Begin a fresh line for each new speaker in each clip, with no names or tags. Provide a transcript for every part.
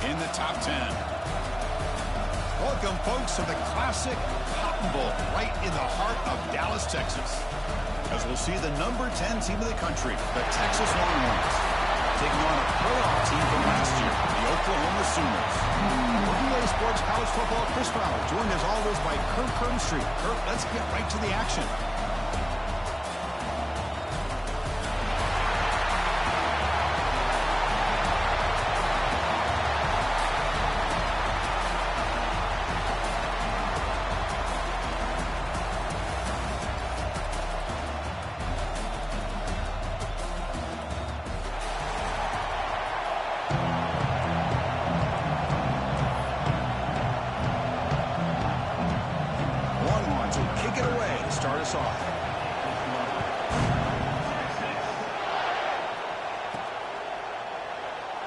in the top 10. Welcome, folks, to the classic Cotton Bowl right in the heart of Dallas, Texas. As we'll see the number 10 team of the country, the Texas Longhorns, taking on a playoff team from last year, the Oklahoma Sooners. For VA Sports College Football, Chris Fowler, joined as always by Kirk Herbstreit. Kirk, let's get right to the action.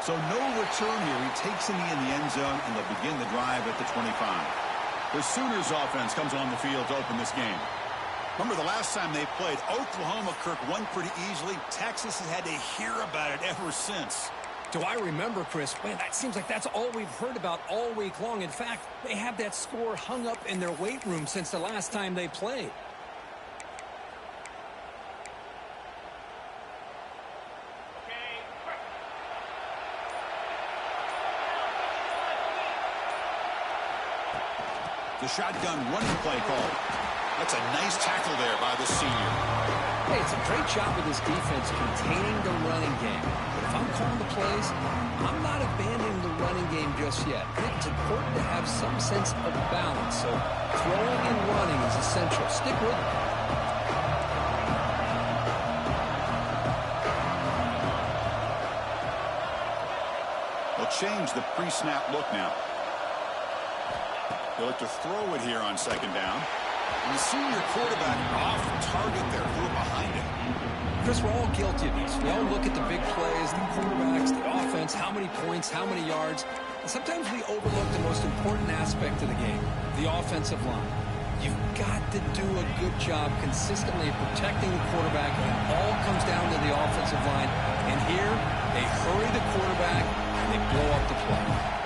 So no return here. He takes in the end zone, and they'll begin the drive at the 25. The Sooners offense comes on the field to open this game. Remember the last time they played, Oklahoma, Kirk, won pretty easily. Texas has had to hear about it ever since.
Do I remember, Chris? Man, that seems like that's all we've heard about all week long. In fact, they have that score hung up in their weight room since the last time they played.
The shotgun running play call. That's a nice tackle there by the senior.
Hey, it's a great job with this defense containing the running game. But if I'm calling the plays, I'm not abandoning the running game just yet. It's important to have some sense of balance. So throwing and running is essential. Stick with it.
They'll change the pre-snap look now. They'll look to throw it here on second down. And the senior quarterback off target there, threw it behind him.
Chris, we're all guilty of this. We all look at the big plays, the quarterbacks, the offense, how many points, how many yards. And sometimes we overlook the most important aspect of the game, the offensive line. You've got to do a good job consistently protecting the quarterback, and it all comes down to the offensive line. And here, they hurry the quarterback, and they blow up the play.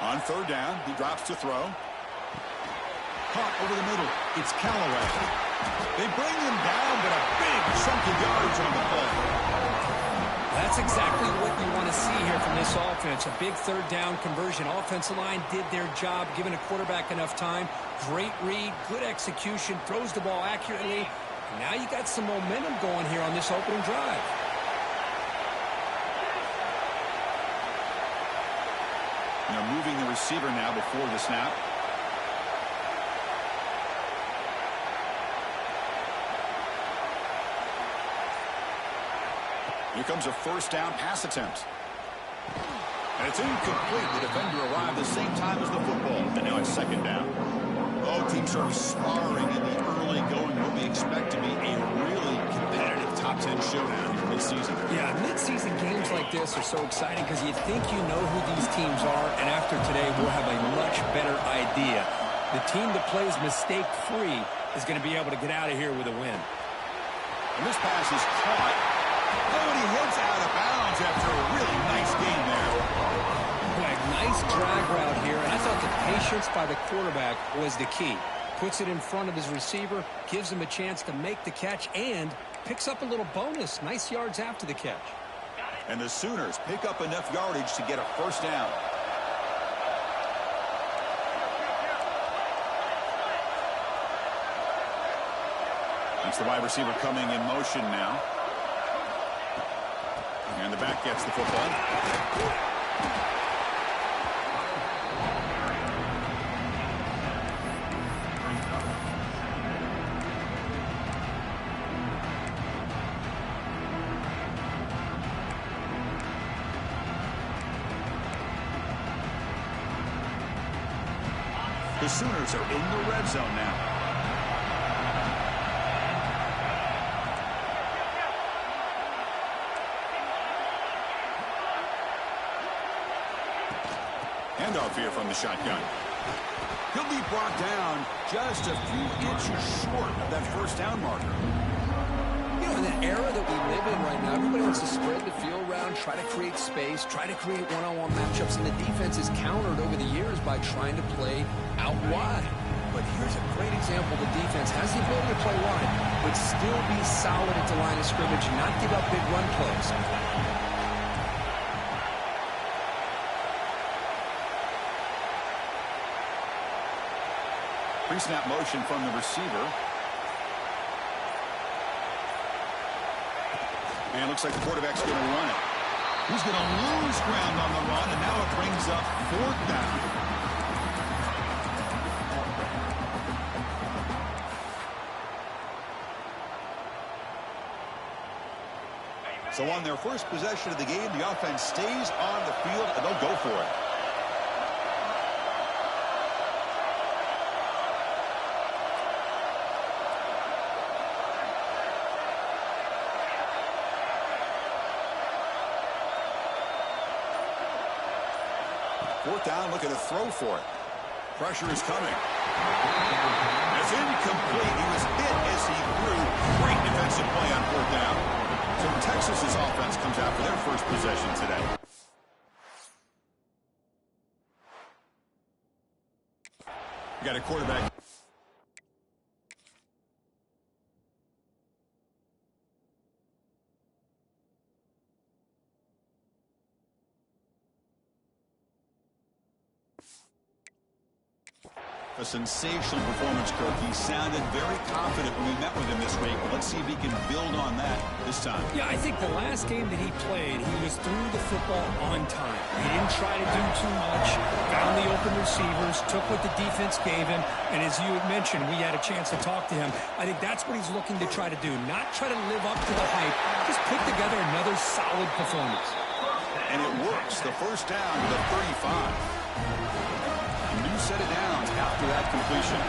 On third down, he drops to throw. Caught over the middle. It's Callaway. They bring him down, but a big chunk of yards on the play.
That's exactly what you want to see here from this offense. A big third down conversion. Offensive line did their job, giving a quarterback enough time. Great read, good execution, throws the ball accurately. And now you got some momentum going here on this opening drive.
They're moving the receiver now before the snap. Here comes a first down pass attempt. And it's incomplete. The defender arrived the same time as the football. And now it's second down. Both teams are sparring in the early going. What we expect to be a really competitive top 10 showdown here mid-season.
Yeah, mid-season games like this are so exciting because you think you know who these teams are, and after today we'll have a much better idea. The team that plays mistake-free is going to be able to get out of here with a win.
And this pass is caught. Oh, and he heads out of bounds after a really nice game there.
Boy, nice drag route here, and I thought the patience by the quarterback was the key. Puts it in front of his receiver, gives him a chance to make the catch, and picks up a little bonus. Nice yards after the catch.
And the Sooners pick up enough yardage to get a first down. That's the wide receiver coming in motion now. And the back gets the football. The Sooners are in the red zone now. Handoff here from the shotgun. He'll be brought down just a few inches short of that first down marker.
You know, in the era that we live in right now, everybody wants to spread the field around, try to create space, try to create one-on-one matchups, and the defense is countered over the years by trying to play out wide. But here's a great example. The defense has the ability to play wide, but still be solid at the line of scrimmage and not give up big run plays.
Pre-snap motion from the receiver. And it looks like the quarterback's going to run it. He's going to lose ground on the run, and now it brings up 4th down. So on their first possession of the game, the offense stays on the field, and they'll go for it. Fourth down, looking to throw for it. Pressure is coming. It's incomplete. He was hit as he threw. Great defensive play on 4th down. So Texas's offense comes out for their first possession today. You got a quarterback. A sensational performance, Kirk. He sounded very confident when we met with him this week. Let's see if he can build on that this time.
Yeah, I think the last game that he played, he was through the football on time. He didn't try to do too much, found the open receivers, took what the defense gave him, and as you had mentioned, we had a chance to talk to him. I think that's what he's looking to try to do, not try to live up to the hype, just put together another solid performance.
And it works. The first down to the 35. A new set of downs after that completion.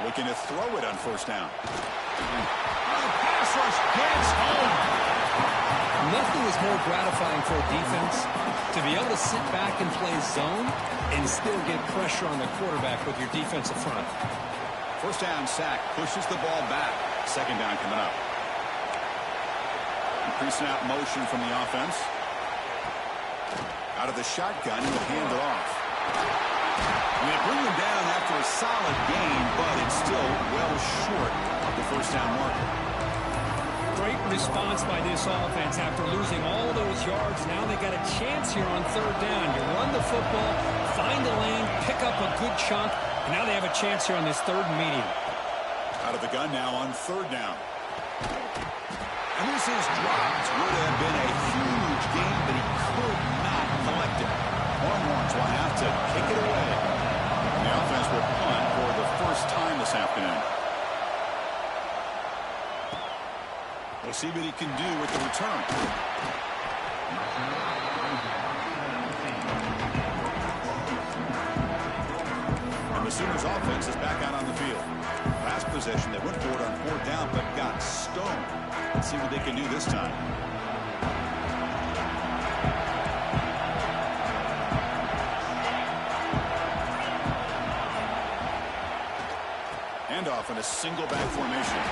Looking to throw it on first down. The pass rush gets home.
Nothing is more gratifying for a defense to be able to sit back and play zone and still get pressure on the quarterback with your defensive front.
First down sack pushes the ball back. Second down coming up. Pre-snap motion from the offense. Out of the shotgun, he will hand it off. And they bring him down after a solid gain, but it's still well short of the first down marker.
Great response by this offense after losing all those yards. Now they got a chance here on 3rd down. You run the football, find the lane, pick up a good chunk, and now they have a chance here on this 3rd and medium.
Out of the gun now on 3rd down. And this is dropped. Would have been a huge gain, but he could not collect it. Longhorns will have to kick it away. The offense will punt for the first time this afternoon. We'll see what he can do with the return. And the Sooners offense is back out on the field. Last possession, they went for it on 4th down, but got stoned. Let's see what they can do this time. Handoff in a single back formation.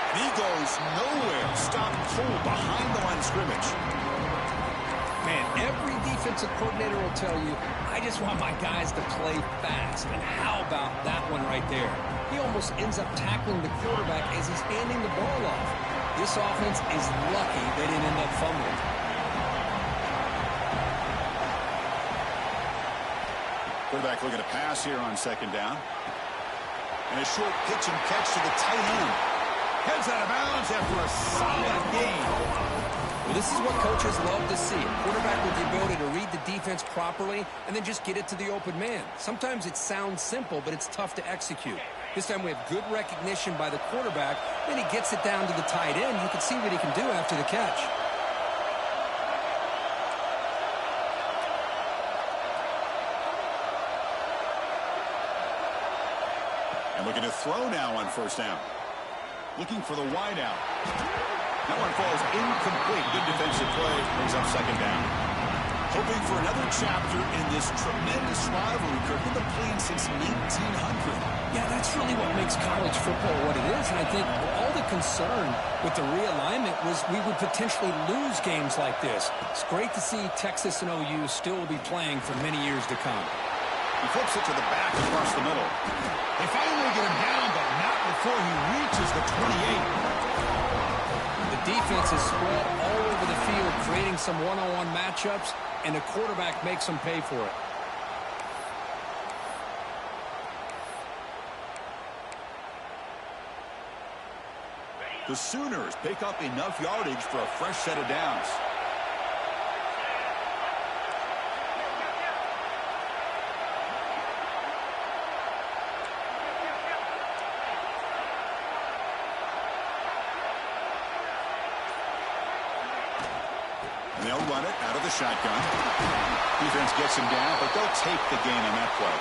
And he goes nowhere. Stopped cold behind the line of scrimmage.
Man, every defensive coordinator will tell you, I just want my guys to play fast. And how about that one right there? He almost ends up tackling the quarterback as he's handing the ball off. This offense is lucky they didn't end up fumbling.
Quarterback looking to pass here on 2nd down. And a short pitch and catch to the tight end. Heads out of bounds after a solid gain.
Well, this is what coaches love to see. A quarterback with the ability to read the defense properly and then just get it to the open man. Sometimes it sounds simple, but it's tough to execute. This time we have good recognition by the quarterback. Then he gets it down to the tight end. You can see what he can do after the catch.
And looking to throw now on 1st down. Looking for the wide out. That one falls incomplete. Good defensive play. Brings up 2nd down. Hoping for another chapter in this tremendous rivalry, Kirk, been playing since 1900.
Yeah, that's really what makes college football what it is. And I think all the concern with the realignment was we would potentially lose games like this. It's great to see Texas and OU still be playing for many years to come.
He flips it to the back across the middle. They finally get him down, but not before he reaches the 28.
The defense is spread all over the field, creating some one-on-one matchups, and the quarterback makes them pay for it.
The Sooners pick up enough yardage for a fresh set of downs. And they'll run it out of the shotgun. Defense gets him down, but they'll take the gain on that play.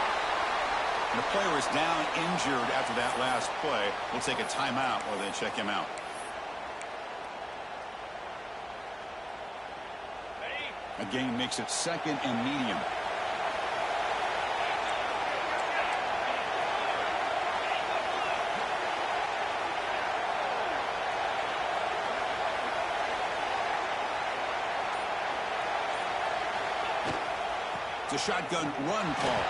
And the player is down injured after that last play. We'll take a timeout while they check him out. A gain makes it second and medium. It's a shotgun run call.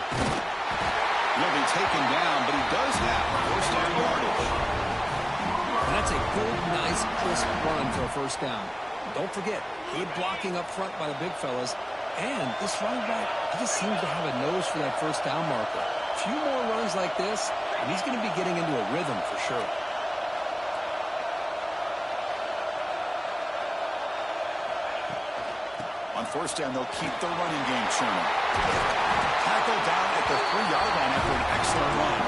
He'll be taken down, but he does have first down yardage.
And that's a good, nice, crisp run for a first down. Don't forget, good blocking up front by the big fellas. And this running back, he just seems to have a nose for that first down marker. A few more runs like this, and he's going to be getting into a rhythm for sure.
On first down, they'll keep the running game churning. Tackle down at the 3-yard line after an excellent run.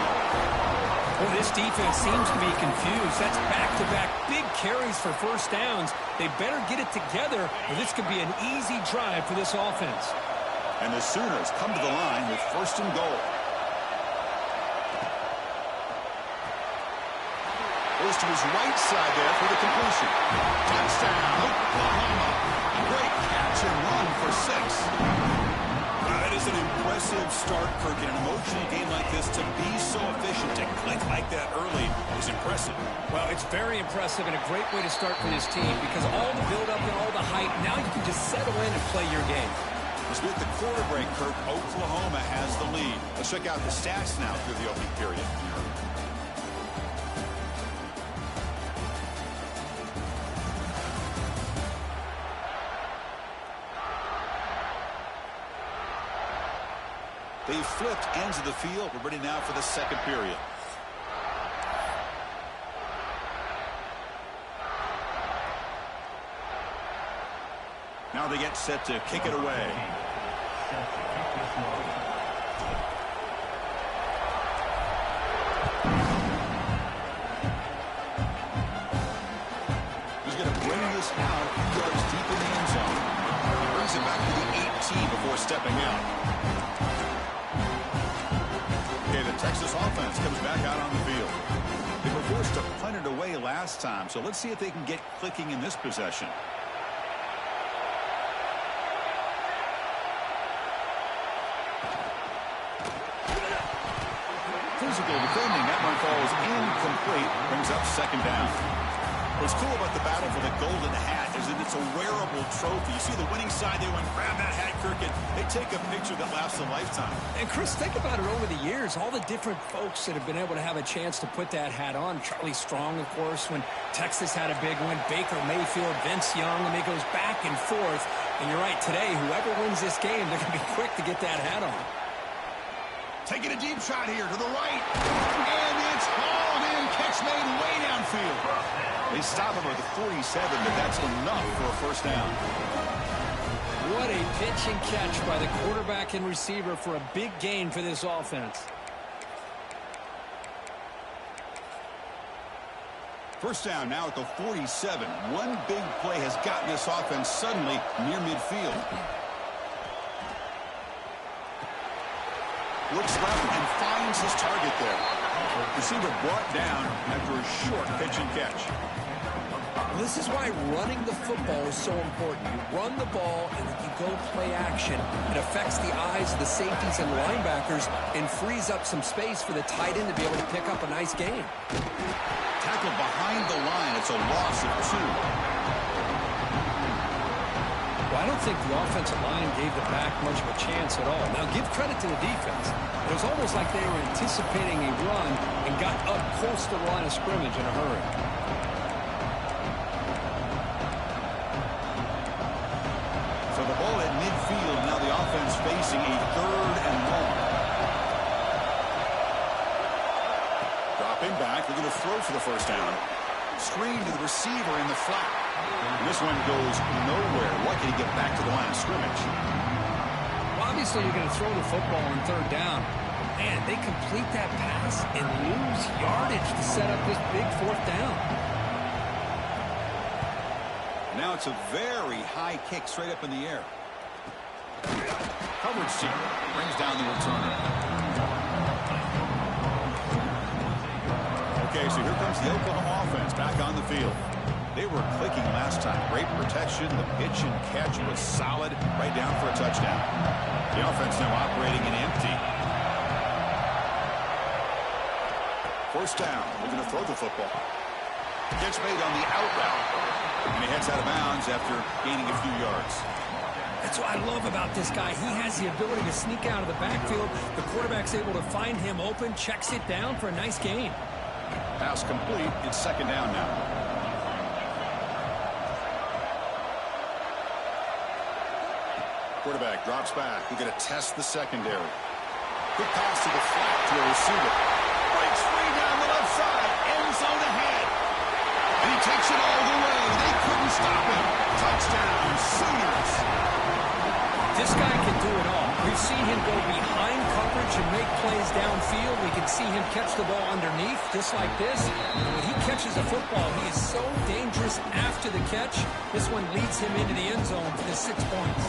Well, this defense seems to be confused. That's back-to-back big carries for first downs. They better get it together, or this could be an easy drive for this offense.
And the Sooners come to the line with first and goal. Goes to his right side there for the completion. Touchdown, Oklahoma. Great catch and run for 6. That is an impressive start, Kirk. In an emotional game like this, to be so efficient, to click like that early is impressive.
Well, it's very impressive and a great way to start for this team because all the build-up and all the hype, now you can just settle in and play your game.
As with the quarter break, Kirk, Oklahoma has the lead. Let's check out the stats now through the opening period. They flipped ends of the field. We're ready now for the second period. Now they get set to kick it away. He's going to bring this out a few yards deep in the end zone. He brings it back to the 18 before stepping out. Okay, the Texas offense comes back out on the field. They were forced to punt it away last time, so let's see if they can get clicking in this possession. Physical defending. That one falls incomplete. Brings up second down. What's cool about the battle for the golden hat is that it's a wearable trophy. You see the winning side, they want to grab that hat, Kirk, and they take a picture that lasts a lifetime.
And, Chris, think about it over the years. All the different folks that have been able to have a chance to put that hat on. Charlie Strong, of course, when Texas had a big one. Baker Mayfield, Vince Young, and it goes back and forth. And you're right, today, whoever wins this game, they're going to be quick to get that hat on.
Taking a deep shot here to the right. And it's hauled in. Catch made way downfield. They stop him at the 47, but that's enough for a first down.
What a pitch and catch by the quarterback and receiver for a big gain for this offense.
First down now at the 47. One big play has gotten this offense suddenly near midfield. Looks left and finds his target there. Receiver brought down after a short pitch and catch.
Well, this is why running the football is so important. You run the ball, and then you go play action. It affects the eyes of the safeties and linebackers and frees up some space for the tight end to be able to pick up a nice gain.
Tackled behind the line. It's a loss of 2.
Well, I don't think the offensive line gave the back much of a chance at all. Now, give credit to the defense. It was almost like they were anticipating a run and got up close to the line of scrimmage in a hurry.
So the ball at midfield. Now the offense facing a 3rd and long. Dropping back. They're going to throw for the first down. Screen to the receiver in the flat. And this one goes nowhere. Lucky to get back to the line of scrimmage.
Well, obviously, you're going to throw the football on 3rd down. Man, they complete that pass and lose yardage to set up this big 4th down.
Now it's a very high kick straight up in the air. Coverage team brings down the returner. Okay, so here comes the Oklahoma offense back on the field. They were clicking last time. Great protection. The pitch and catch was solid. Right down for a touchdown. The offense now operating in empty. First down. They're going to throw the football. Catch made on the out route. And he heads out of bounds after gaining a few yards.
That's what I love about this guy. He has the ability to sneak out of the backfield. The quarterback's able to find him open, checks it down for a nice gain.
Pass complete. It's 2nd down now. Quarterback drops back. We're going to test the secondary. Quick pass to the flat to a receiver. Breaks free down the left side. End zone ahead. And he takes it all the way. They couldn't stop him. Touchdown, Sooners.
This guy can do it all. We've seen him go behind coverage and make plays downfield. We can see him catch the ball underneath, just like this. And when he catches a football, he is so dangerous after the catch. This one leads him into the end zone for the 6 points.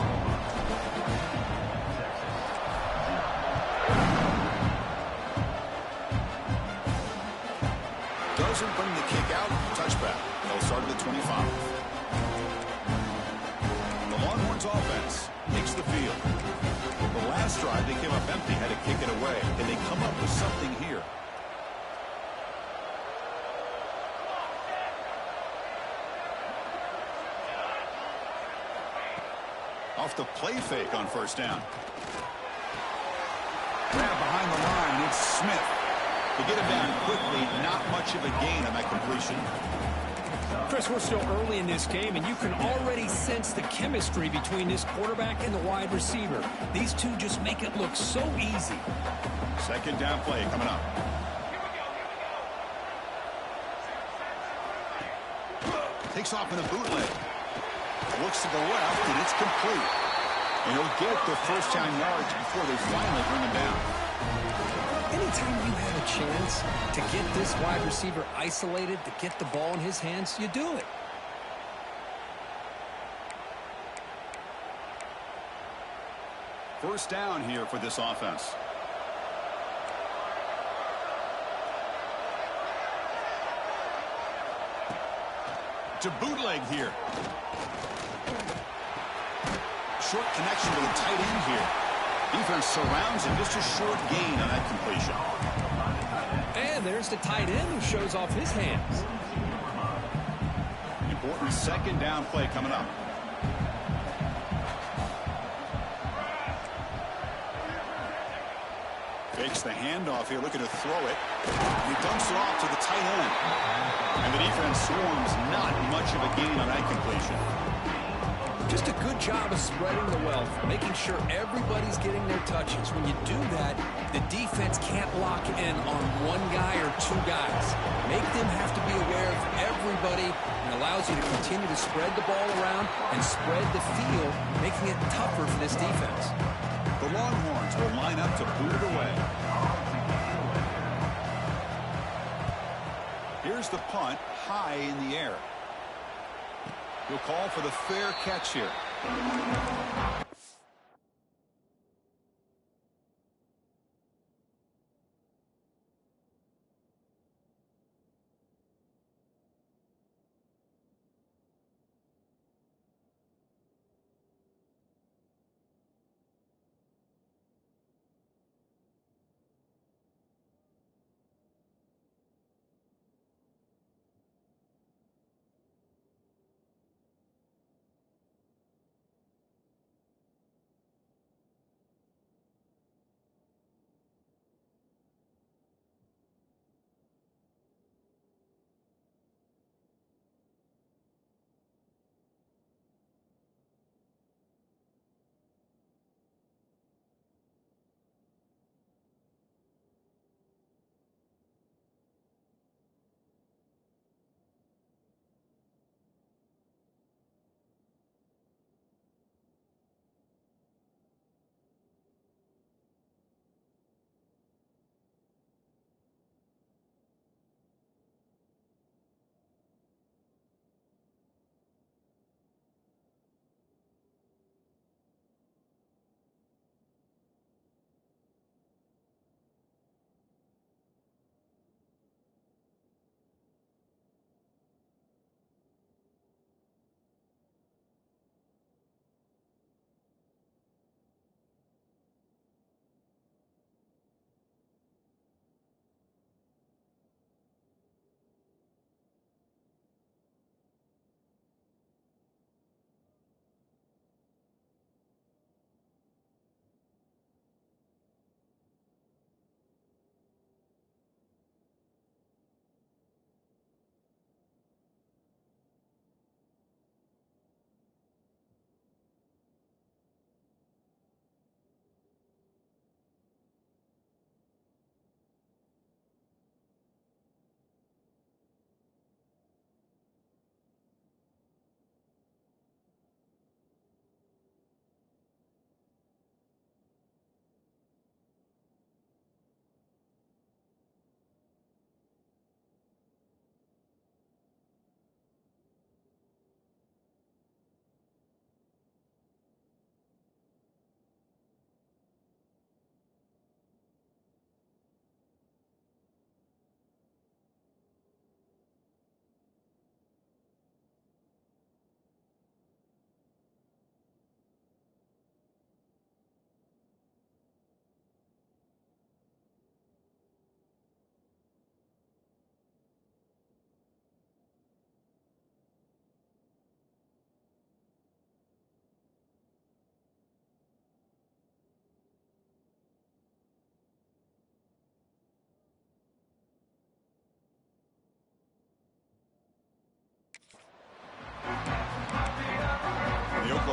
Doesn't bring the kick out. Touchback. They'll start at the 25. The Longhorns offense takes the field. The last drive, they came up empty, had to kick it away. Can they come up with something here? Off the play fake on first down. Grab behind the line. It's Smith. To get him down quickly, not much of a gain on that completion.
Chris, we're still early in this game, and you can already sense the chemistry between this quarterback and the wide receiver. These two just make it look so easy.
2nd down play coming up. Takes off in a bootleg. Looks to the left, and it's complete. And he'll get the first down yards before they finally bring him down.
Anytime you have a chance to get this wide receiver isolated, to get the ball in his hands, you do it.
First down here for this offense. To bootleg here. Short connection to the tight end here. Defense surrounds him. Just a short gain on that completion.
And there's the tight end who shows off his hands.
Important 2nd down play coming up. Fakes the handoff here, looking to throw it. He dumps it off to the tight end. And the defense swarms, not much of a gain on that completion.
Just a good job of spreading the wealth, making sure everybody's getting their touches. When you do that, the defense can't lock in on one guy or 2 guys. Make them have to be aware of everybody, and allows you to continue to spread the ball around and spread the field, making it tougher for this defense.
The Longhorns will line up to boot it away. Here's the punt, high in the air. He'll call for the fair catch here.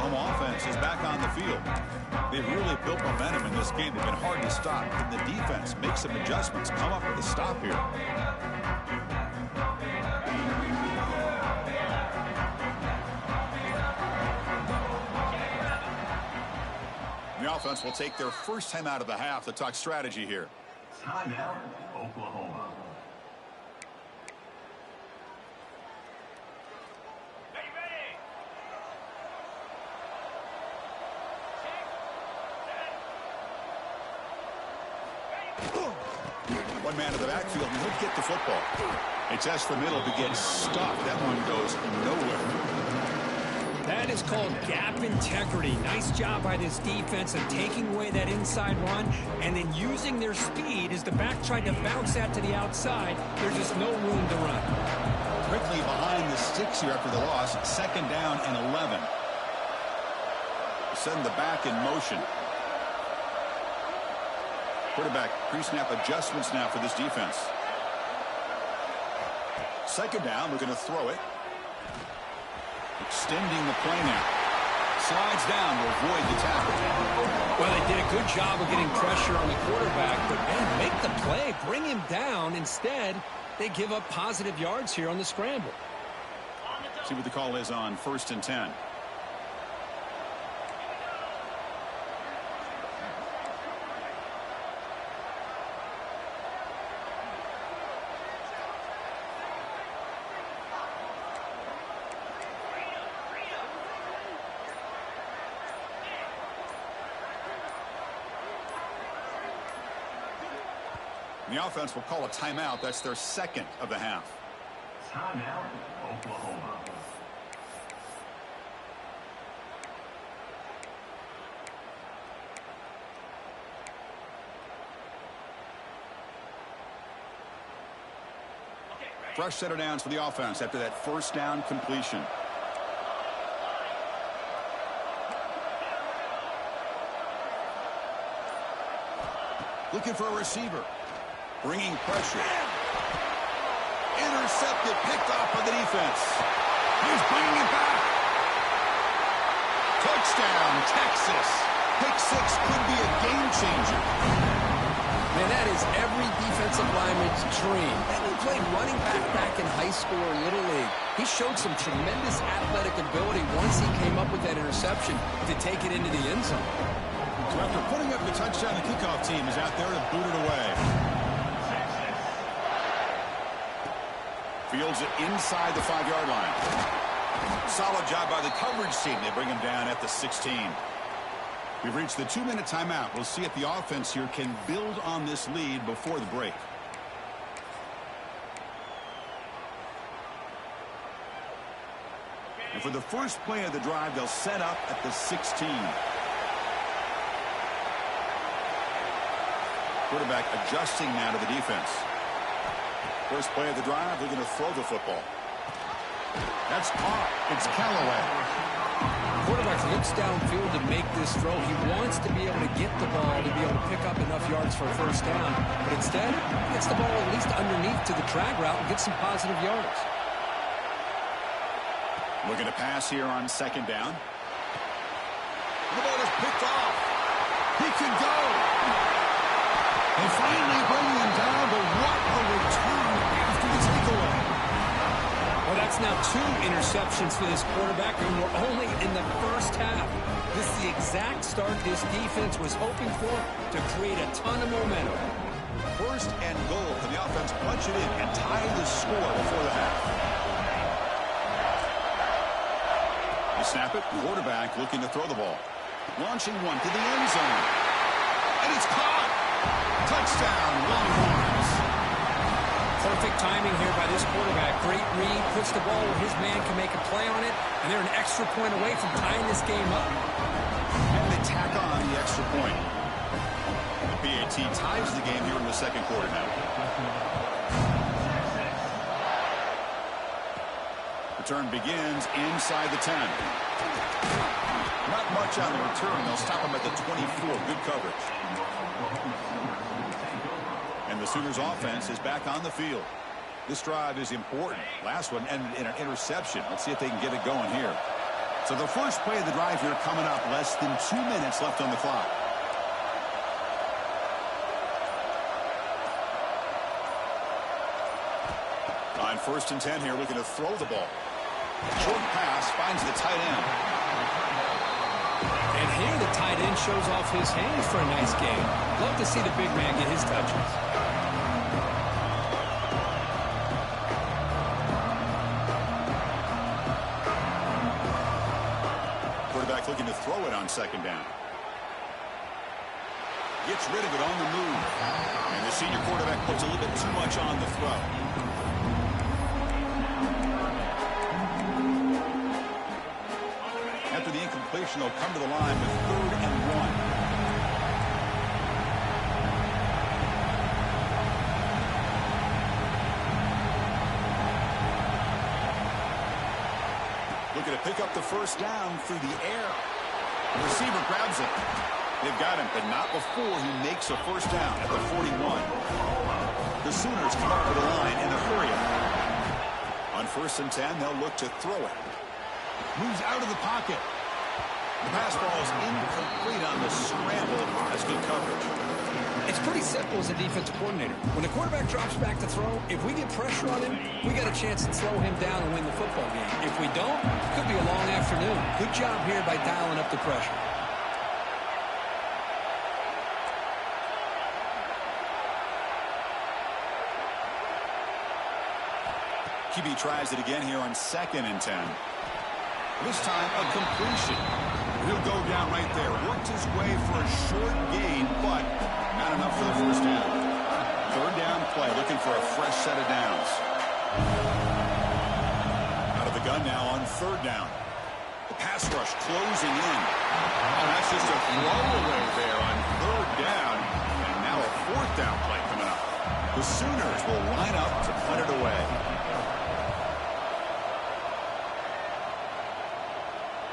home offense is back on the field. They've really built momentum in this game. They've been hard to stop. Can the defense make some adjustments, come up with a stop here? The offense will take their first time out of the half to talk strategy here.
Timeout, Oklahoma.
One man to the backfield, and he'll get the football. They test the middle to get stuffed. That one goes nowhere.
That is called gap integrity. Nice job by this defense of taking away that inside run and then using their speed as the back tried to bounce that to the outside. There's just no room to run.
Quickly behind the sticks here after the loss. Second down and 11. Send the back in motion. Quarterback pre-snap adjustments now for this defense. Second down, we're going to throw it. Extending the play now. Slides down to avoid the tackle.
Well, they did a good job of getting pressure on the quarterback, but man, make the play, bring him down. Instead, they give up positive yards here on the scramble.
See what the call is on 1st and 10. The offense will call a timeout. That's their second of the half.
Timeout, Oklahoma.
Fresh set of downs for the offense after that first down completion. Looking for a receiver. Bringing pressure. Intercepted, picked off by the defense. He's bringing it back. Touchdown, Texas. Pick six could be a game changer.
Man, that is every defensive lineman's dream. And he played running back in high school or Little League. He showed some tremendous athletic ability once he came up with that interception to take it into the end zone.
So after putting up the touchdown, the kickoff team is out there to boot it away. Fields it inside the 5-yard line. Solid job by the coverage team. They bring him down at the 16. We've reached the 2-minute timeout. We'll see if the offense here can build on this lead before the break. And for the first play of the drive, they'll set up at the 16. Quarterback adjusting now to the defense. First play of the drive, they're going to throw the football. That's caught. It's Callaway.
Quarterback looks downfield to make this throw. He wants to be able to get the ball to be able to pick up enough yards for a first down. But instead, he gets the ball at least underneath to the drag route and get some positive yards.
Looking to pass here on second down. The ball is picked off. He can go. They finally bring him down, but what a return after the takeaway.
Well, that's now 2 interceptions for this quarterback, and we're only in the first half. This is the exact start this defense was hoping for to create a ton of momentum.
First and goal. Can the offense punch it in and tie the score before the half? They snap it. Quarterback looking to throw the ball. Launching one to the end zone. And it's caught. Touchdown, Longhorns.
Perfect timing here by this quarterback. Great read, puts the ball where his man can make a play on it, and they're an extra point away from tying this game up.
And they tack on the extra point. The PAT ties the game here in the second quarter now. Return begins inside the 10. Not much on the return. They'll stop him at the 24. Good coverage. And the Sooners offense is back on the field. This drive is important. Last one ended in an interception. Let's see if they can get it going here. So the first play of the drive here coming up, less than 2 minutes left on the clock. On 1st and 10 here, looking to throw the ball. Short pass finds the tight end.
And here the tight end shows off his hands for a nice game. Love to see the big man get his touches.
Quarterback looking to throw it on 2nd down. Gets rid of it on the move. And the senior quarterback puts a little bit too much on the throw. After the incompletion, they'll come to the line with 3rd and 1. Looking to pick up the 1st down through the air. The receiver grabs it. They've got him, but not before he makes a 1st down at the 41. The Sooners come up to the line in a hurry. On 1st and 10, they'll look to throw it. Moves out of the pocket. The pass ball is incomplete on the scramble. That's good coverage.
It's pretty simple as a defensive coordinator. When the quarterback drops back to throw, if we get pressure on him, we got a chance to slow him down and win the football game. If we don't, it could be a long afternoon. Good job here by dialing up the pressure.
QB tries it again here on 2nd and 10. This time, a completion. He'll go down right there. Worked his way for a short gain, but not enough for the 1st down. 3rd down play, looking for a fresh set of downs. Out of the gun now on 3rd down. The pass rush closing in. And that's just a throwaway there on 3rd down. And now a 4th down play coming up. The Sooners will line up to punt it away.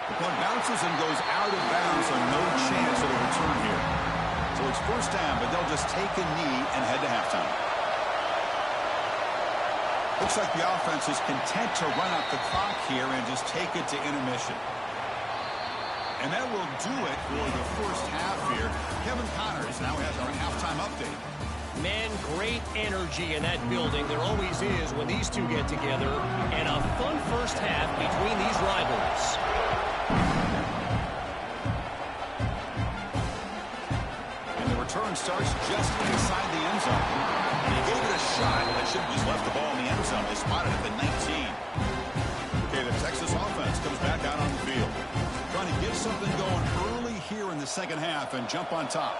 The punt bounces and goes out of bounds, so no chance of a return here. So it's 1st down, but they'll just take a knee and head to halftime. Looks like the offense is content to run out the clock here and just take it to intermission. And that will do it for the 1st half here. Kevin Connors now has our halftime update.
Man, great energy in that building. There always is when these two get together. And a fun 1st half between these rivals.
And the return starts just inside the end zone. He gave it a shot, and they should have just left the ball in the end zone. They spotted it at the 19. Okay, the Texas offense comes back out on the field. Trying to get something going early here in the 2nd half and jump on top.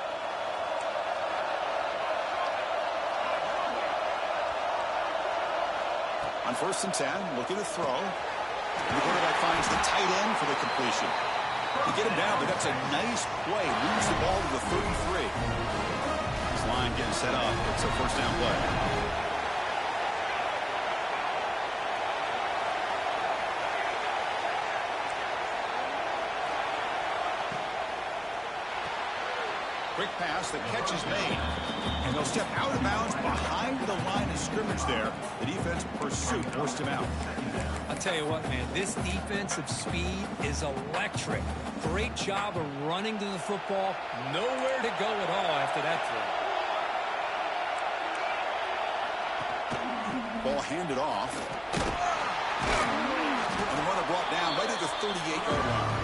On 1st and 10, looking to throw. And the quarterback finds the tight end for the completion. They get him down, but that's a nice play. Moves the ball to the 33. This line getting set up. It's a 1st down play. Quick pass, the catch is made. And they'll step out of bounds behind the line of scrimmage there. The defense pursuit forced him out.
I'll tell you what, man, this defensive speed is electric. Great job of running to the football. Nowhere to go at all after that throw.
Ball handed off. And the runner brought down right at the 38-yard line.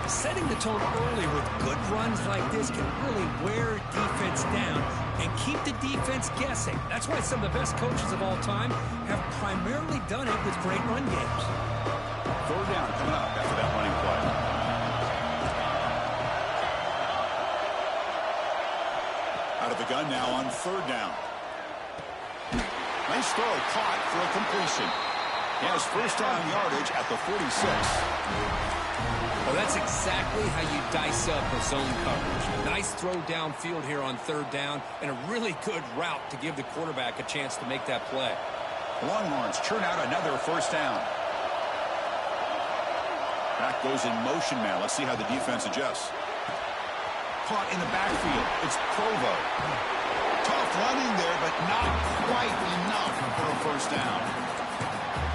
Setting the tone early with good runs like this can really wear defense down and keep the defense guessing. That's why some of the best coaches of all time have primarily done it with great run games.
3rd down coming up after that running play. Out of the gun now on 3rd down. Nice throw caught for a completion. He has 1st down yardage at the 46.
Well, that's exactly how you dice up a zone coverage. Nice throw downfield here on 3rd down, and a really good route to give the quarterback a chance to make that play.
Longhorns churn out another 1st down. Back goes in motion now. Let's see how the defense adjusts. Caught in the backfield. It's Provo. Tough running there, but not quite enough for a 1st down.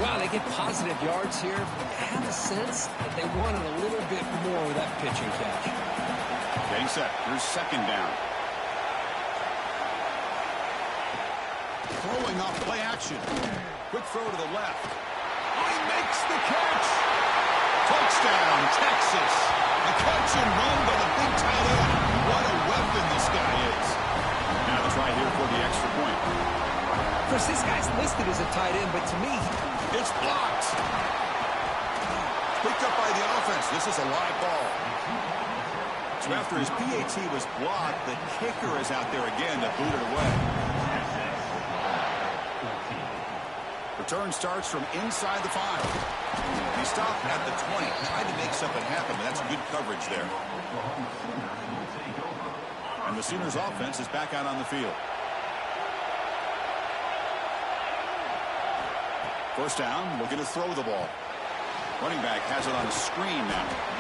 Wow, they get positive yards here, but I have a sense that they wanted a little bit more with that pitching catch.
Getting set. Here's second down. Throwing off play action. Quick throw to the left. Oh, he makes the catch. Touchdown, Texas. A catch and run by the big tight end. What a weapon this guy is. Now the try here for the extra point.
Of course, this guy's listed as a tight end, but to me,
it's blocked. Picked up by the offense. This is a live ball. So after his PAT was blocked, the kicker is out there again to boot it away. Return starts from inside the 5. He stopped at the 20. Tried to make something happen, but that's good coverage there. And the Sooners offense is back out on the field. First down, looking to throw the ball. Running back has it on a screen now.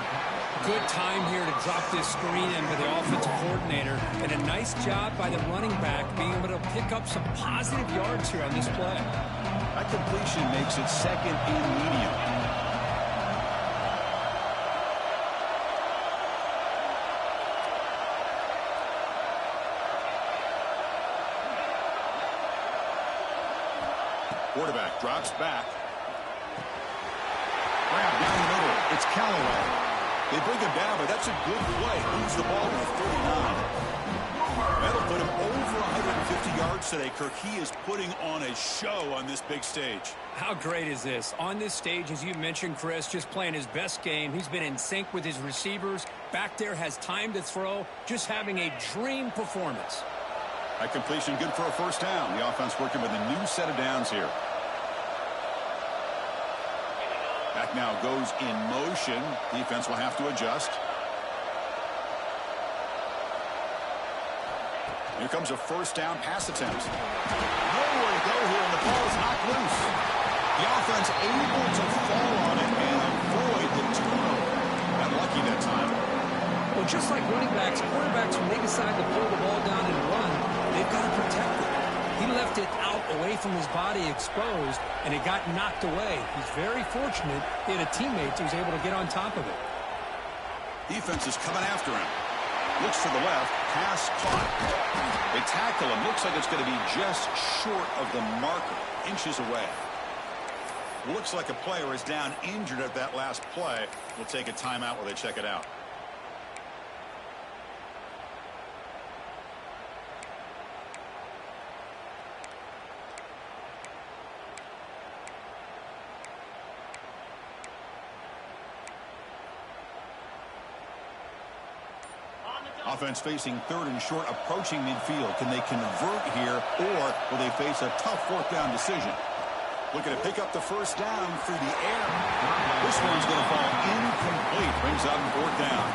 Good time here to drop this screen in with the offensive coordinator. And a nice job by the running back being able to pick up some positive yards here on this play.
That completion makes it second and medium. Quarterback drops back. Grab down the middle. It's Callaway. They bring him down, but that's a good play. Moves the ball to the 39. That'll put him over 150 yards today. Kirk, he is putting on a show on this big stage.
How great is this? On this stage, as you mentioned, Chris, just playing his best game. He's been in sync with his receivers. Back there, has time to throw. Just having a dream performance.
That completion good for a first down. The offense working with a new set of downs here. Back now goes in motion. Defense will have to adjust. Here comes a first down pass attempt. Nowhere to go here, and the ball is knocked loose. The offense able to fall on it and avoid the turnover. Unlucky that time.
well, just like running backs, quarterbacks, when they decide to pull the ball down and run, they've got to protect it. He left it out away from his body exposed, and it got knocked away. He's very fortunate he had a teammate who was able to get on top of it.
Defense is coming after him. Looks to the left. Pass caught. They tackle him. Looks like it's going to be just short of the marker. Inches away. Looks like a player is down injured at that last play. We'll take a timeout while they check it out. Offense facing third and short, approaching midfield. Can they convert here, or will they face a tough fourth down decision? Looking to pick up the first down through the air. This one's going to fall incomplete. Brings up fourth down.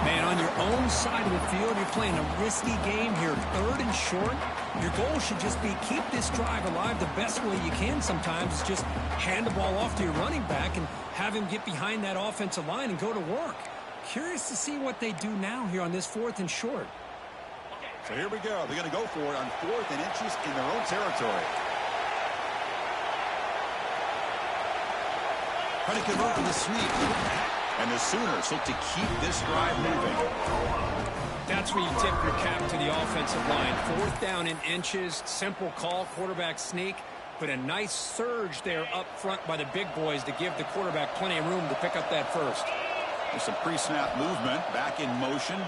Man, on your own side of the field, you're playing a risky game here. Third and short. Your goal should just be keep this drive alive the best way you can sometimes. Is just hand the ball off to your running back and have him get behind that offensive line and go to work. Curious to see what they do now here on this fourth and short.
So here we go. They're going to go for it on 4th and inches in their own territory. Trying to convert with a sweep. And the Sooners look to keep this drive moving.
That's where you tip your cap to the offensive line. 4th down in inches. Simple call. Quarterback sneak. But a nice surge there up front by the big boys to give the quarterback plenty of room to pick up that first.
There's some pre-snap movement. Back in motion.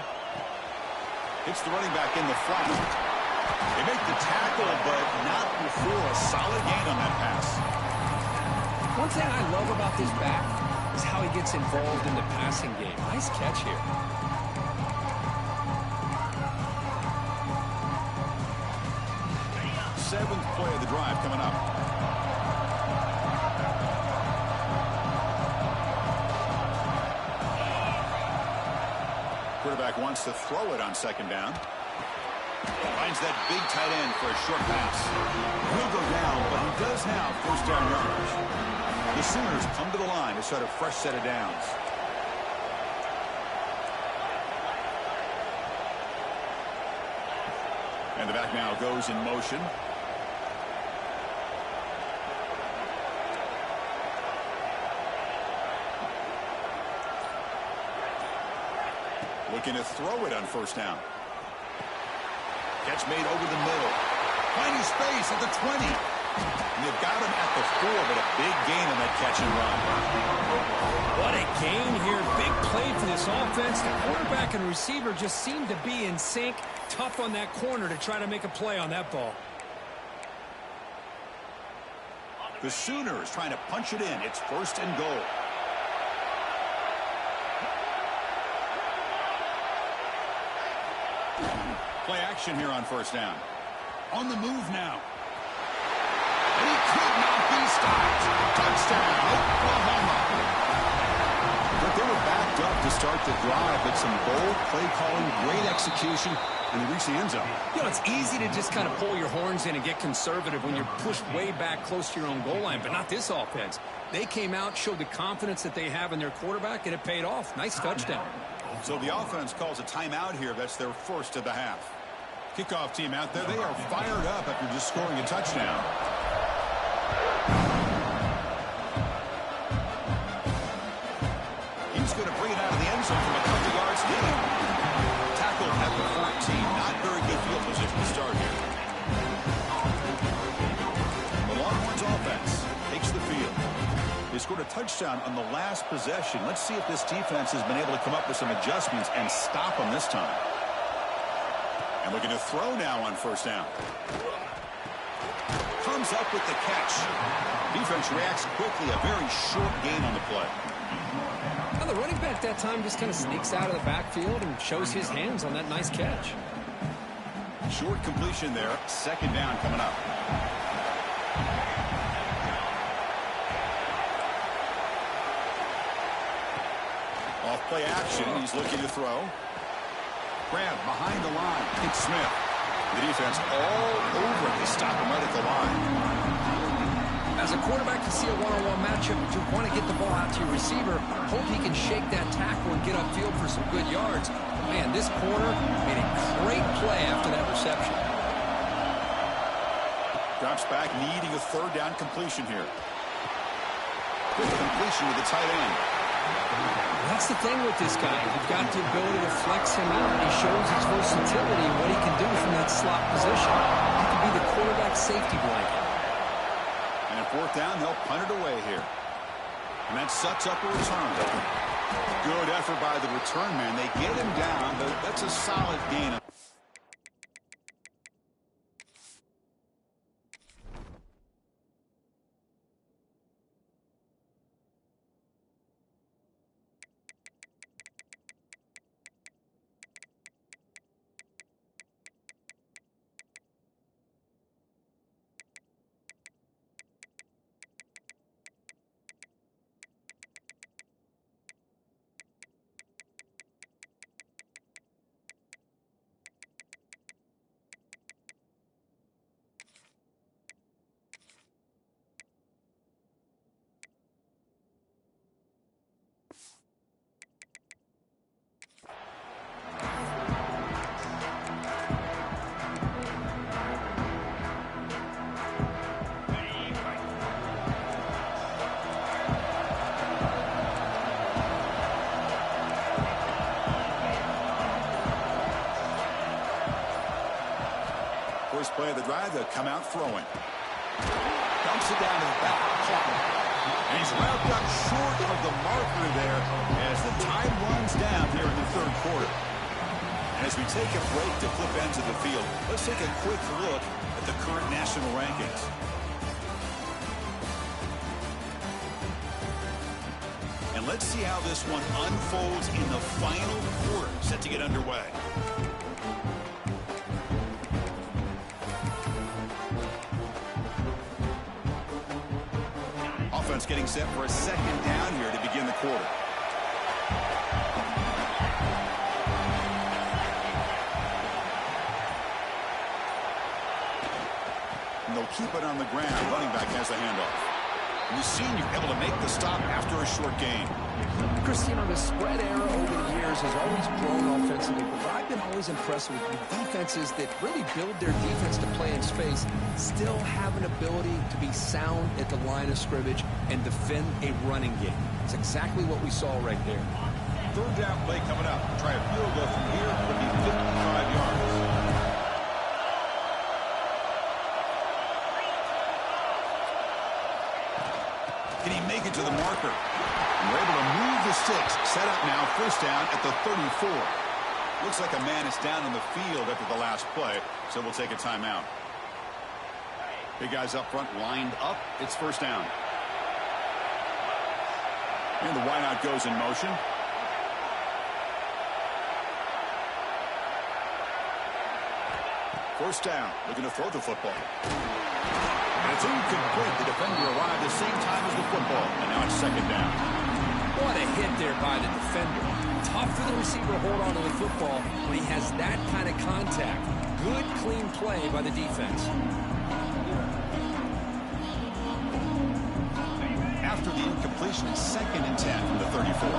Hits the running back in the flat. They make the tackle, but not before a solid gain on that pass.
One thing I love about this back is how he gets involved in the passing game. Nice catch here.
Seventh play of the drive coming up. Quarterback wants to throw it on second down. Finds that big tight end for a short pass. He'll go down, but he does have first down yardage. The Sooners come to the line to start a fresh set of downs. And the back now goes in motion. Looking to throw it on first down. Catch made over the middle. Finding space at the 20. And they've got him at the 4, but a big gain on that catch and run.
What a gain here. Big play for this offense. The quarterback and receiver just seem to be in sync. Tough on that corner to try to make a play on that ball.
The Sooners trying to punch it in. It's first and goal. Play action here on first down. On the move now. And he could not be stopped. Touchdown, Oklahoma. But they were backed up to start the drive, but some bold play calling, great execution, and they reached the end zone.
You know, it's easy to just kind of pull your horns in and get conservative when you're pushed way back close to your own goal line, but not this offense. They came out, showed the confidence that they have in their quarterback, and it paid off. Nice touchdown.
So the offense calls a timeout here. That's their first of the half. Kickoff team out there. They are fired up after just scoring a touchdown. He's going to bring it out of the end zone from a couple yards deep. Tackle at the 14. Not very good field position to start here. The Longhorns offense takes the field. They scored a touchdown on the last possession. Let's see if this defense has been able to come up with some adjustments and stop them this time. And looking to throw now on first down. Comes up with the catch. Defense reacts quickly. A very short gain on the play.
Now the running back that time just kind of sneaks out of the backfield and shows his hands on that nice catch.
Short completion there. Second down coming up. Off play action. He's looking to throw. Grab behind the line. It's Smith. The defense all over it. They stop him right at the line.
As a quarterback, you see a one-on-one matchup, but you want to get the ball out to your receiver. Hope he can shake that tackle and get upfield for some good yards. Man, this corner made a great play after that reception.
Drops back, needing a third down completion here. Quick completion to the tight end.
That's the thing with this guy. You've got the ability to flex him out. He shows his versatility and what he can do from that slot position. He can be the quarterback safety blanket.
And at fourth down, they'll punt it away here. And that sets up a return. Good effort by the return man. They get him down, but that's a solid gain. First play of the drive, they'll come out throwing. Dumps it down to the back. And he's wrapped up short of the marker there as the time runs down here in the third quarter. And as we take a break to flip ends of the field, let's take a quick look at the current national rankings. And let's see how this one unfolds in the final quarter, set to get underway. Offense getting set for a second down here to begin the quarter. And they'll keep it on the ground. Running back has the handoff. And we've seen you able to make the stop after a short gain.
Chris, you know, the spread era over the years has always grown offensively, but I've been always impressed with defenses that really build their defense to play in space, still have an ability to be sound at the line of scrimmage and defend a running game. It's exactly what we saw right there.
third down play coming up. Try a field goal from here. Would be 55 yards. Can he make it to the marker? And we're able to move the sticks. Set up now, first down at the 34. Looks like a man is down in the field after the last play, so we'll take a timeout. Big guys up front lined up. It's first down. And the wideout goes in motion. First down, looking to throw the football. And it's incomplete. The defender arrived the same time as the football. And now it's second down.
What a hit there by the defender. Tough for the receiver to hold on to the football when he has that kind of contact. Good, clean play by the defense.
After the incompletion, it's second and 10 from the 34.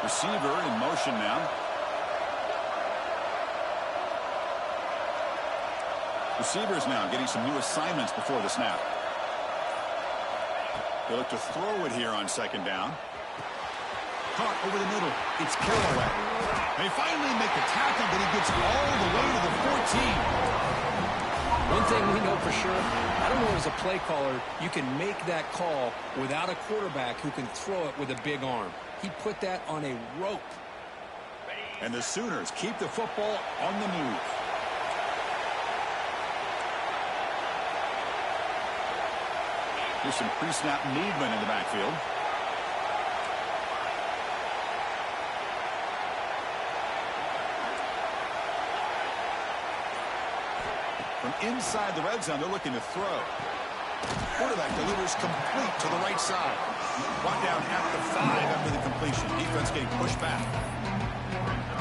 Receiver in motion now. Receivers now getting some new assignments before the snap. They look to throw it here on second down. Caught over the middle. It's Callaway. They finally make the tackle, but he gets all the way to the 14.
One thing we know for sure, I don't know as a play caller, you can make that call without a quarterback who can throw it with a big arm. He put that on a rope.
And the Sooners keep the football on the move. There's some pre-snap movement in the backfield. From inside the red zone, they're looking to throw. Quarterback delivers complete to the right side. Brought down at the 5 after the completion. Defense getting pushed back.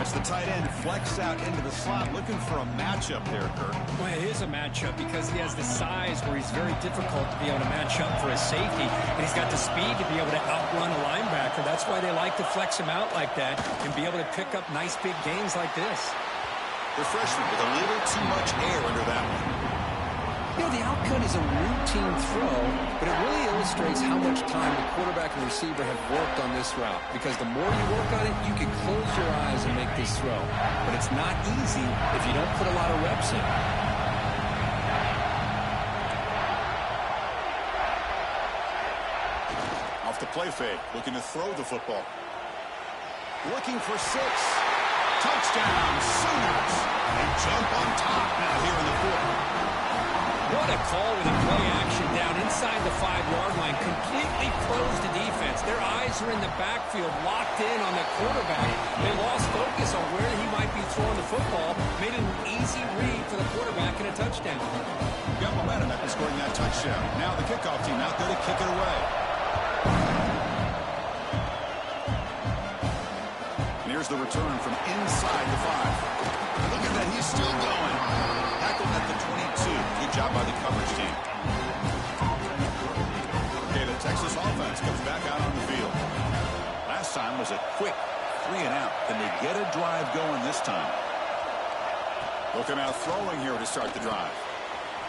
As the tight end flex out into the slot, looking for a matchup there, Kirk.
Well, it is a matchup because he has the size where he's very difficult to be able to match up for his safety. And he's got the speed to be able to outrun a linebacker. That's why they like to flex him out like that and be able to pick up nice big gains like this.
The freshman with a little too much air under that one.
You know, the outcut is a routine throw, but it really illustrates how much time the quarterback and receiver have worked on this route. Because the more you work on it, you can close your eyes and make this throw. But it's not easy if you don't put a lot of reps in.
Off the play fake, looking to throw the football. Looking for 6. Touchdown, Sooners. They jump on top now here in the 4th.
What a call with a play action down inside the 5-yard line. Completely closed the defense. Their eyes are in the backfield, locked in on the quarterback. They lost focus on where he might be throwing the football. Made it an easy read for the quarterback and a touchdown.
Got momentum after scoring that touchdown. Now the kickoff team out there to kick it away. And here's the return from inside the 5. Look at that, he's still going. Tackled at the 22. Good job by the coverage team. Okay, the Texas offense comes back out on the field. Last time was a quick 3 and out. Can they get a drive going this time? Looking out throwing here to start the drive.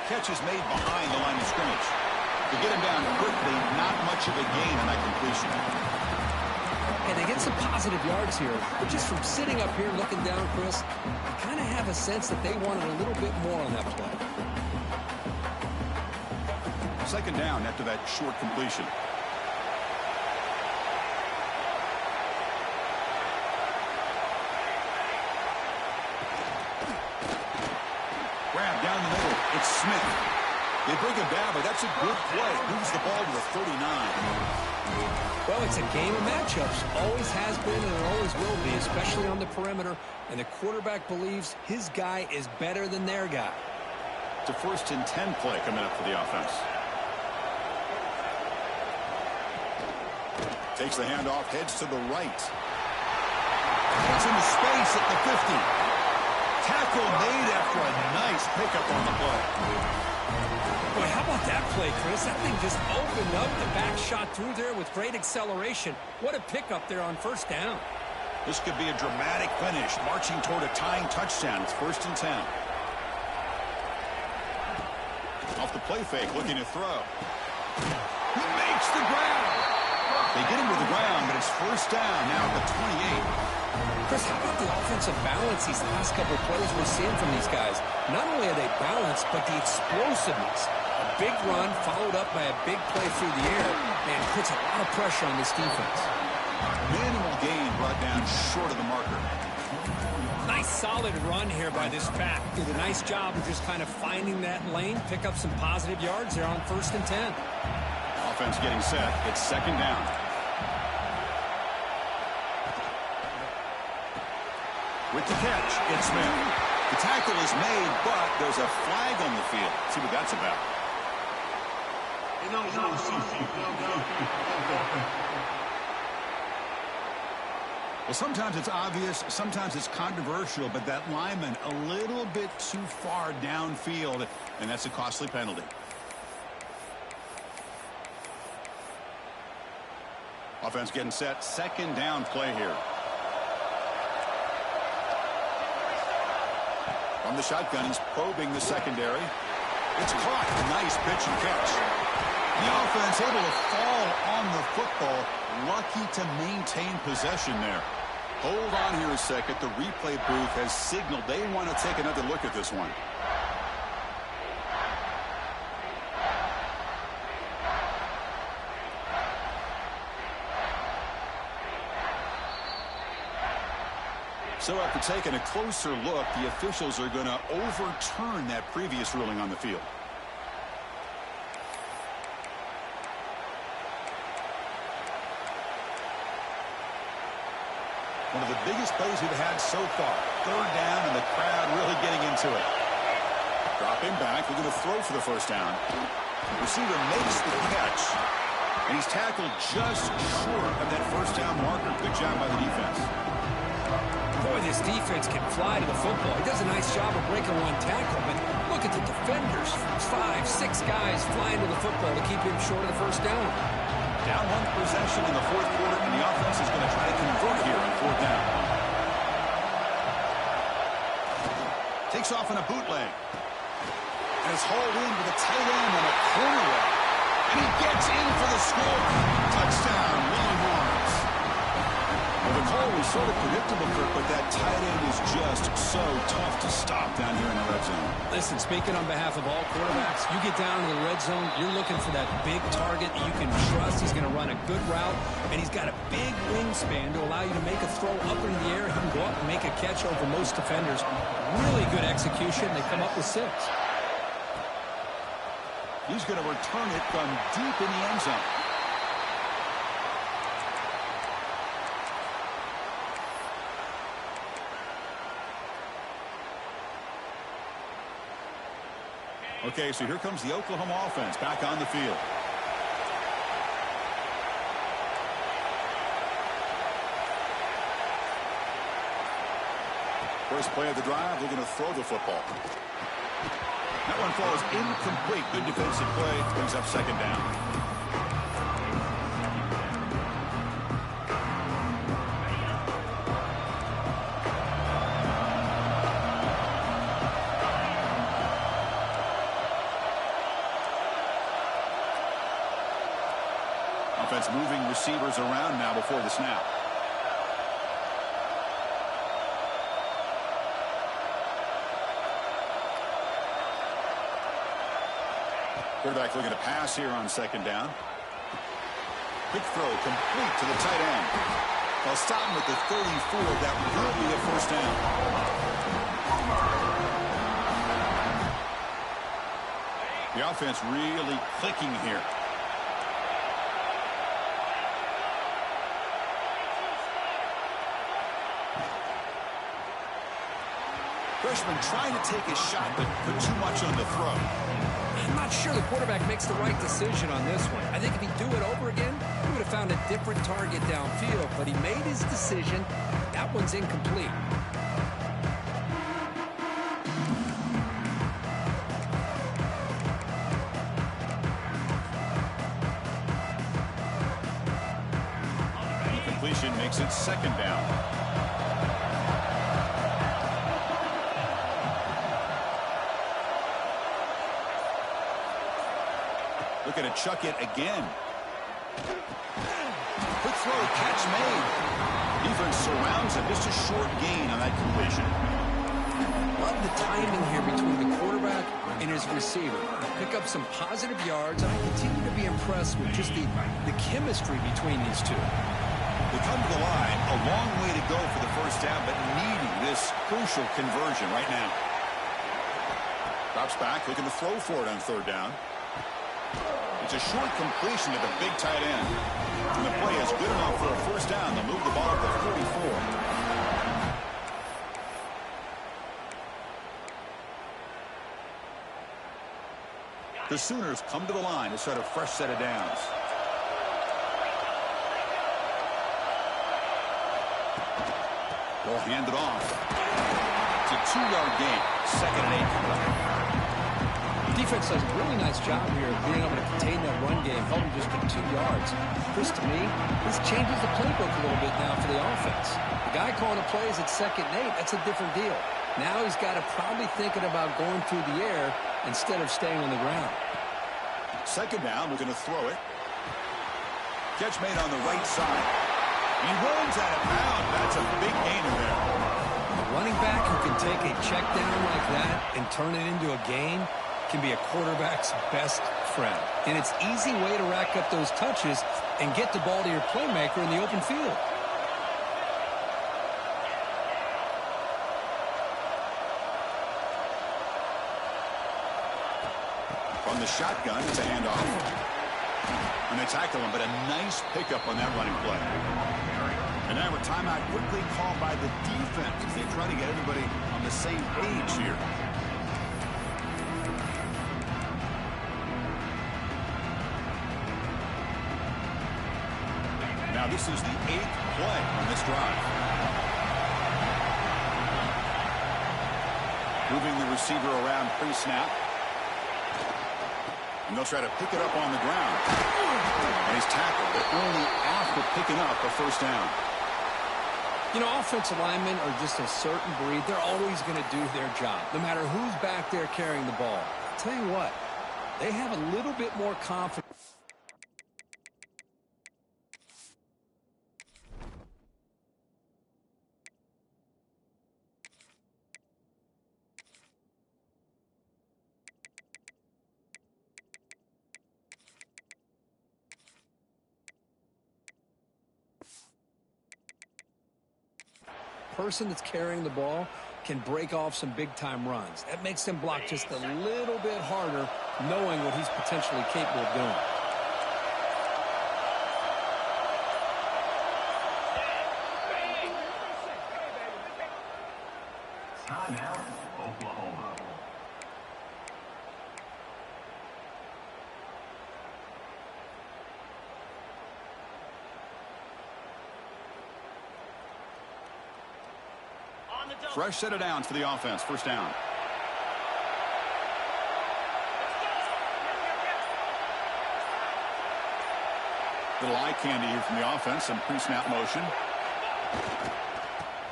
Catch is made behind the line of scrimmage. To get him down quickly, not much of a gain on that completion.
And they get some positive yards here, but just from sitting up here looking down, Chris, I kind of have a sense that they wanted a little bit more on that play.
Second down after that short completion. Grab down the middle. It's Smith. They bring him down, but that's a good play. Moves the ball to the 39.
Well, it's a game of matchups. Always has been and it always will be, especially on the perimeter. And the quarterback believes his guy is better than their guy.
It's a 1st and 10 play coming up for the offense. Takes the handoff, heads to the right. Gets into space at the 50. Tackle made after a nice pickup on the play.
Boy, how about that play, Chris? That thing just opened up. The back shot through there with great acceleration. What a pickup there on first down.
This could be a dramatic finish, marching toward a tying touchdown. It's 1st and 10. Off the play fake, looking to throw. He makes the grab. They get him to the ground, but it's first down now at the 28.
Chris, how about the offensive balance these last couple of plays we're seeing from these guys? Not only are they balanced, but the explosiveness. A big run followed up by a big play through the air, and puts a lot of pressure on this defense.
Minimal gain brought down short of the marker.
Nice solid run here by this pack. Did a nice job of just kind of finding that lane, pick up some positive yards there on 1st and 10.
Offense getting set. It's second down. With the catch, it's Smith. The tackle is made, but there's a flag on the field. Let's see what that's about. Well, sometimes it's obvious, sometimes it's controversial, but that lineman a little bit too far downfield, and that's a costly penalty. Offense getting set. Second down play here. From the shotgun, he's probing the secondary. It's caught. Nice pitch and catch. The offense able to fall on the football. Lucky to maintain possession there. Hold on here a second. The replay booth has signaled they want to take another look at this one. So after taking a closer look, the officials are going to overturn that previous ruling on the field. One of the biggest plays we've had so far. Third down, and the crowd really getting into it. Dropping back, they're going to throw for the first down. Receiver makes the catch, and he's tackled just short of that first down marker. Good job by the defense.
Boy, this defense can fly to the football. He does a nice job of breaking one tackle, but look at the defenders. 5, 6 guys flying to the football to keep him short of the first down.
Down one possession in the fourth quarter, and the offense is going to try to convert here on fourth down. Takes off in a bootleg. And it's hauled in with a tight end and a corner route. And he gets in for the score. Touchdown, Longhorns. Well, the call was sort of predictable, Kirk, but that tight end is just so tough to stop down here in the red zone.
Listen, speaking on behalf of all quarterbacks, you get down to the red zone, you're looking for that big target that you can trust. He's going to run a good route, and he's got a big wingspan to allow you to make a throw up in the air. He can go up and make a catch over most defenders. Really good execution. They come up with 6.
He's going to return it from deep in the end zone. Okay, so here comes the Oklahoma offense back on the field. First play of the drive, they're going to throw the football. That one falls incomplete. Good defensive play. Brings up second down. Offense moving receivers around now before the snap. Quarterback looking to pass here on second down. Quick throw complete to the tight end. They'll stop him at the 34. That will be a first down. The offense really clicking here. Freshman trying to take a shot, but put too much on the throw.
I'm not sure the quarterback makes the right decision on this one. I think if he'd do it over again, he would have found a different target downfield, but he made his decision. That one's incomplete.
Completion makes it second down. Looking to chuck it again. Quick throw, catch made. Defense surrounds him. Just a short gain on that completion.
Love the timing here between the quarterback and his receiver. Pick up some positive yards, and I continue to be impressed with just the chemistry between these two.
They come to the line, a long way to go for the first down, but needing this crucial conversion right now. Drops back, looking to throw for it on third down. It's a short completion to the big tight end. And the play is good enough for a first down. They'll move the ball to the 44. The Sooners come to the line to start a fresh set of downs. They'll hand it off. It's a 2-yard gain. 2nd and 8.
Defense does a really nice job here of being able to contain that run game, held him just to 2 yards. Chris, to me, this changes the playbook a little bit now for the offense. The guy calling the plays at 2nd and 8, that's a different deal. Now he's got to probably thinking about going through the air instead of staying on the ground.
2nd down, we're going to throw it. Catch made on the right side. He runs out of bounds. That's a big gainer there.
A running back who can take a check down like that and turn it into a gain can be a quarterback's best friend. And it's an easy way to rack up those touches and get the ball to your playmaker in the open field.
From the shotgun, it's a handoff. And they tackle him, but a nice pickup on that running play. And now a timeout quickly called by the defense as they try to get everybody on the same page here. Now this is the 8th play on this drive. Moving the receiver around pre-snap. And they'll try to pick it up on the ground. And he's tackled, but only after picking up a first down.
You know, offensive linemen are just a certain breed. They're always going to do their job, no matter who's back there carrying the ball. I'll tell you what, they have a little bit more confidence. Person that's carrying the ball can break off some big-time runs. That makes them block just a little bit harder, knowing what he's potentially capable of doing.
Timeout, Oklahoma.
Fresh set of downs for the offense. First down. Little eye candy here from the offense. Some pre-snap motion.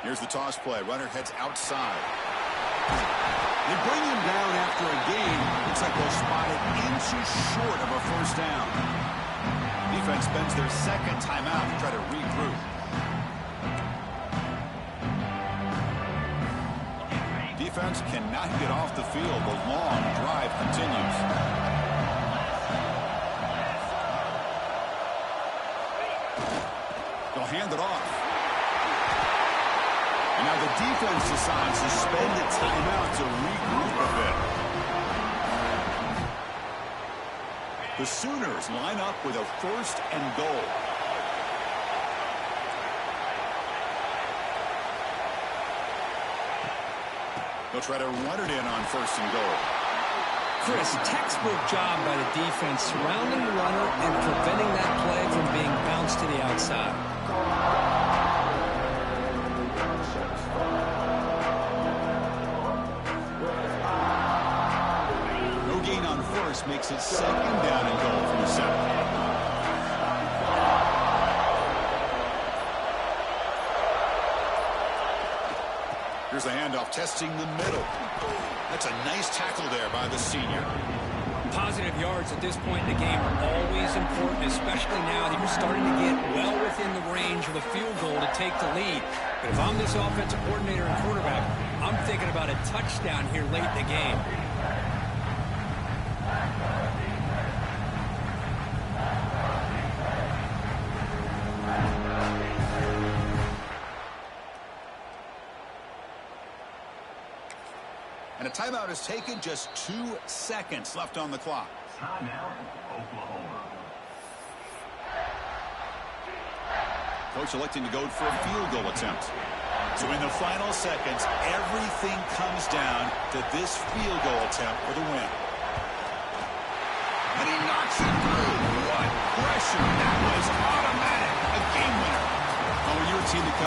Here's the toss play. Runner heads outside. They bring him down after a gain. Looks like they'll spot it inches short of a first down. Defense spends their 2nd timeout to try to regroup. Defense cannot get off the field. The long drive continues. They'll hand it off. And now the defense decides to spend a timeout to regroup a bit. The Sooners line up with a 1st and goal. They'll try to run it in on 1st and goal.
Chris, textbook job by the defense surrounding the runner and preventing that play from being bounced to the outside.
No gain on 1st makes it 2nd down and goal from the 7. Here's the handoff, testing the middle. That's a nice tackle there by the senior.
Positive yards at this point in the game are always important, especially now that you're starting to get well within the range of the field goal to take the lead. But if I'm this offensive coordinator and quarterback, I'm thinking about a touchdown here late in the game.
And a timeout is taken, just 2 seconds left on the clock.
Timeout, Oklahoma.
Coach electing to go for a field goal attempt. So in the final seconds, everything comes down to this field goal attempt for the win. And he knocks it through. What pressure. That was automatic. A game winner. Oh, when you're a team that